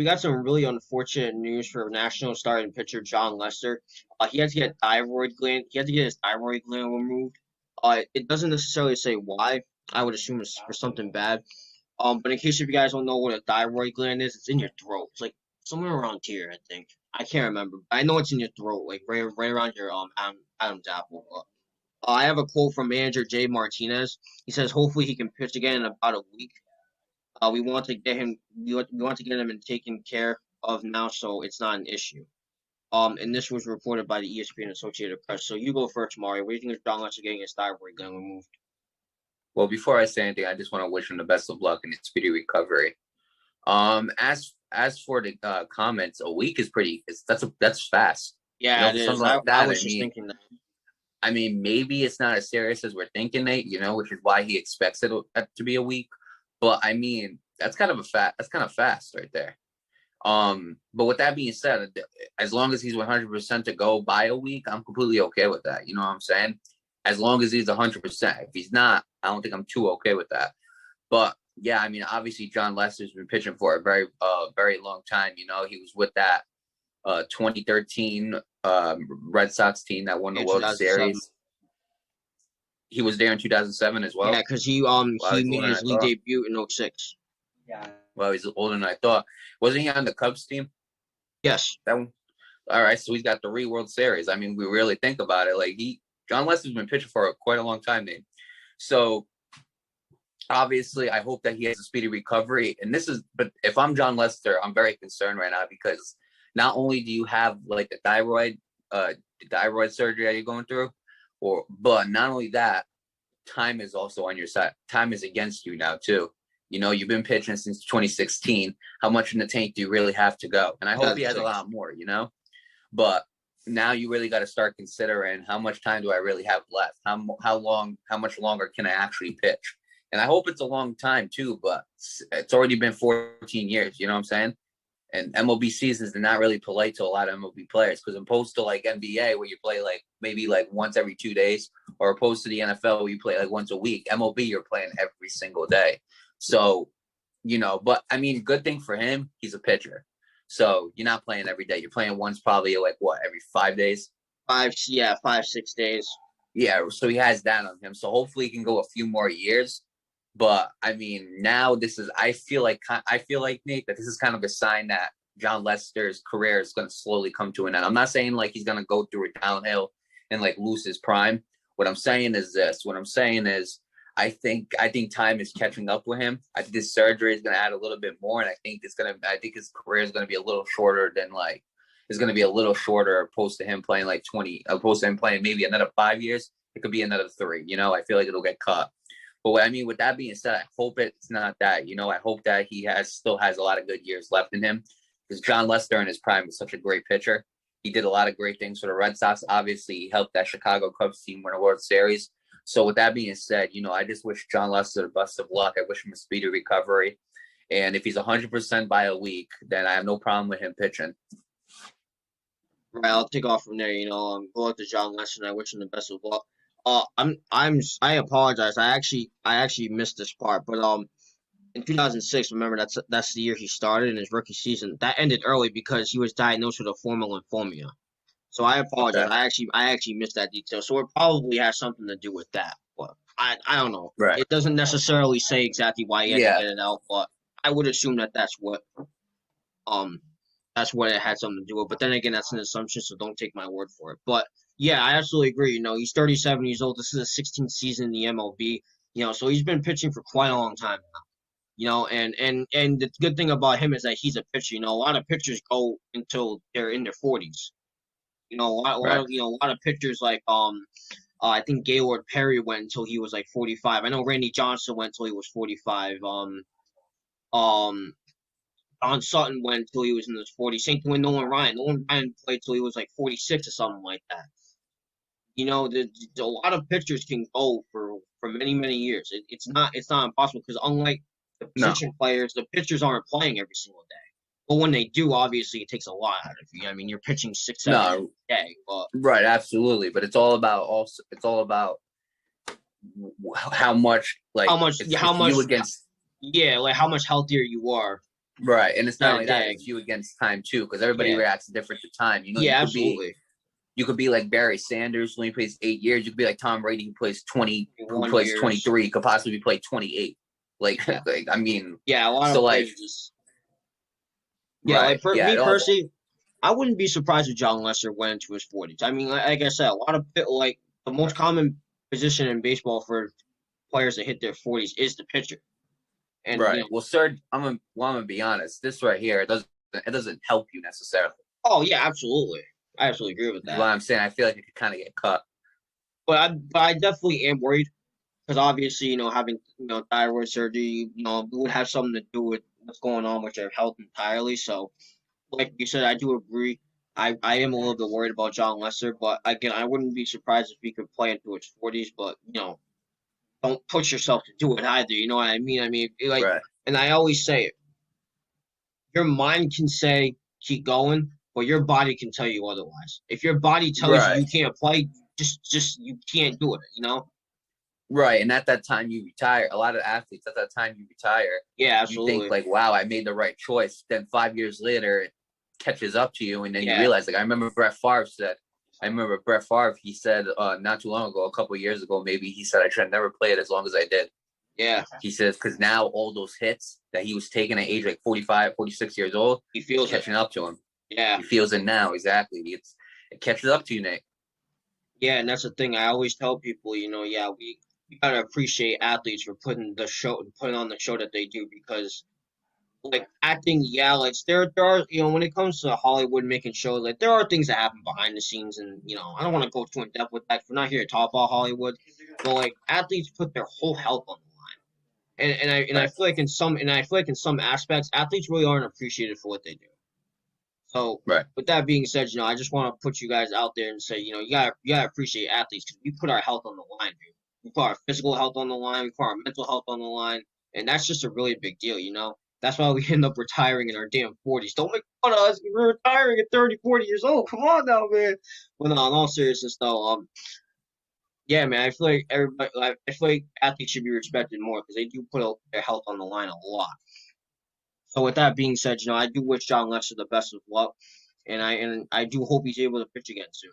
we got some really unfortunate news for national starting pitcher Jon Lester. He had to get thyroid gland. He had to get his thyroid gland removed. It doesn't necessarily say why. I would assume it's for something bad. But in case if you guys don't know what a thyroid gland is, it's in your throat. It's like somewhere around here, I think. I can't remember. I know it's in your throat, like right around your Adam's apple. I have a quote from manager Dave Martinez. He says, "Hopefully he can pitch again in about a week. We want to get him. We want to get him and taken care of now, so it's not an issue." And this was reported by the ESPN Associated Press. So you go first, Mario. What do you think of Jon Lester getting his thyroid gland removed? Well, before I say anything, I just want to wish him the best of luck and speedy recovery. As for the comments, a week is pretty. That's fast. Yeah, it is. Like that, I was just thinking that. I mean, maybe it's not as serious as we're thinking, Nate. Which is why he expects it to be a week. But I mean, that's kind of fast right there. But with that being said, as long as he's 100% to go by a week, I'm completely okay with that. You know what I'm saying? As long as he's 100%. If he's not, I don't think I'm too okay with that. But yeah, I mean, obviously Jon Lester's been pitching for a very, very long time. He was with that 2013 Red Sox team that won the World Series. He was there in 2007 as well. Yeah, because he made his league debut in 2006. Yeah. Well, he's older than I thought. Wasn't he on the Cubs team? Yes. That one. All right, so he's got 3 World Series. I mean, we really think about it. Like Jon Lester's been pitching for quite a long time, Nate. So obviously, I hope that he has a speedy recovery. But if I'm Jon Lester, I'm very concerned right now because not only do you have like the thyroid surgery that you're going through, but not only that, time is also on your side. Time is against you now too. You've been pitching since 2016. How much in the tank do you really have to go? And I hope he has a lot more, But now you really got to start considering how much time do I really have left? How much longer can I actually pitch? And I hope it's a long time too, but it's already been 14 years. You know what I'm saying? And MLB seasons are not really polite to a lot of MLB players because opposed to like NBA where you play like maybe like once every 2 days, or opposed to the NFL where you play like once a week, MLB you're playing every single day. So, but I mean, good thing for him, he's a pitcher. So you're not playing every day. You're playing once probably like every 5 days? 5, 6 days. Yeah, so he has that on him. So hopefully he can go a few more years. But I mean, now I feel like Nate, that this is kind of a sign that Jon Lester's career is going to slowly come to an end. I'm not saying like he's going to go through a downhill and like lose his prime. What I'm saying is this. What I'm saying is I think time is catching up with him. I think this surgery is going to add a little bit more, and I think his career is going to be a little shorter than like it's going to be a little shorter opposed to him playing like 20, opposed to him playing maybe another 5 years. It could be another 3. I feel like it'll get cut. But what I mean, with that being said, I hope it's not that. I hope that he still has a lot of good years left in him because Jon Lester in his prime was such a great pitcher. He did a lot of great things for the Red Sox. Obviously, he helped that Chicago Cubs team win a World Series. So with that being said, I just wish Jon Lester the best of luck. I wish him a speedy recovery. And if he's 100% by a week, then I have no problem with him pitching. Right, I'll take off from there. Go out to Jon Lester, and I wish him the best of luck. I apologize. I actually missed this part, but in 2006, remember that's the year he started in his rookie season. That ended early because he was diagnosed with a form of lymphoma. So I apologize. Okay. I actually missed that detail. So it probably has something to do with that, but I don't know. Right. It doesn't necessarily say exactly why he had to get it out, but I would assume that's what it had something to do with. But then again, that's an assumption, so don't take my word for it. But yeah, I absolutely agree. He's 37 years old. This is his 16th season in the MLB. So he's been pitching for quite a long time now. And the good thing about him is that he's a pitcher. A lot of pitchers go until they're in their 40s. A lot of pitchers like I think Gaylord Perry went until he was like 45. I know Randy Johnson went until he was 45. Don Sutton went until he was in his 40s. Same thing with Nolan Ryan. Nolan Ryan played until he was like 46 or something like that. A lot of pitchers can go for many, many years. It's not impossible because unlike the position players, the pitchers aren't playing every single day. But when they do, obviously, it takes a lot out of you. I mean, you're pitching 6-7 hours a day. But right, absolutely. But it's all about how much you against. Yeah, like how much healthier you are Right, and it's not Not a only that; day. it's you against time too, because everybody Yeah, reacts different to time. You know, yeah, absolutely. you could be like Barry Sanders, who only plays 8 years. You could be like Tom Brady, who 1 plays years. 23, could possibly play 28. Like, Yeah, like I mean, yeah. A lot so of like, players just yeah. right, Like yeah, me it all, personally, I wouldn't be surprised if Jon Lester went into his 40s. I mean, like I said, a lot of like the most common position in baseball for players that hit their 40s is the pitcher. And right. Well, sir, I'm gonna be honest. This right here, it doesn't help you necessarily. oh yeah, absolutely, I absolutely agree with Is what that. I'm saying. I feel like it could kind of get cut. But I definitely am worried because obviously, having thyroid surgery, would have something to do with what's going on with your health entirely. So, like you said, I do agree. I am a little bit worried about Jon Lester, but again, I wouldn't be surprised if he could play into his 40s. But don't push yourself to do it either. You know what I mean? I mean, Right, and I always say it. Your mind can say keep going, but your body can tell you otherwise. If your body tells you right, you can't play, just you can't do it. right. And at that time, you retire. A lot of athletes at that time you retire. Yeah, You think absolutely. like, "Wow, I made the right choice." Then 5 years later, it catches up to you, and then you Yeah, realize. Like I remember Brett Favre said. I remember Brett Favre. He said not too long ago, a couple of years ago, maybe he said I should have never played as long as I did. yeah. He says because now all those hits that he was taking at age like 45, 46 years old, He it's feels it. catching up to him. Yeah, He feels it now. Exactly. It catches up to you, Nate. yeah, and that's the thing. I always tell people, yeah, we gotta appreciate athletes for putting on the show that they do because like acting, yeah, like there are when it comes to Hollywood making shows, like there are things that happen behind the scenes, and I don't want to go too in depth with that. We're not here to talk about Hollywood, but like athletes put their whole health on the line, and I Right. feel like in some aspects, athletes really aren't appreciated for what they do. So Right. with that being said, I just want to put you guys out there and say, you gotta appreciate athletes because we put our health on the line, dude. We put our physical health on the line, we put our mental health on the line, and that's just a really big deal. That's why we end up retiring in our damn 40s. Don't make fun of us. We're retiring at 30, 40 years old. Come on now, man. But no, in all seriousness though, yeah, man, I feel like I feel like athletes should be respected more because they do put their health on the line a lot. So with that being said, I do wish Jon Lester the best of luck, and I do hope he's able to pitch again soon.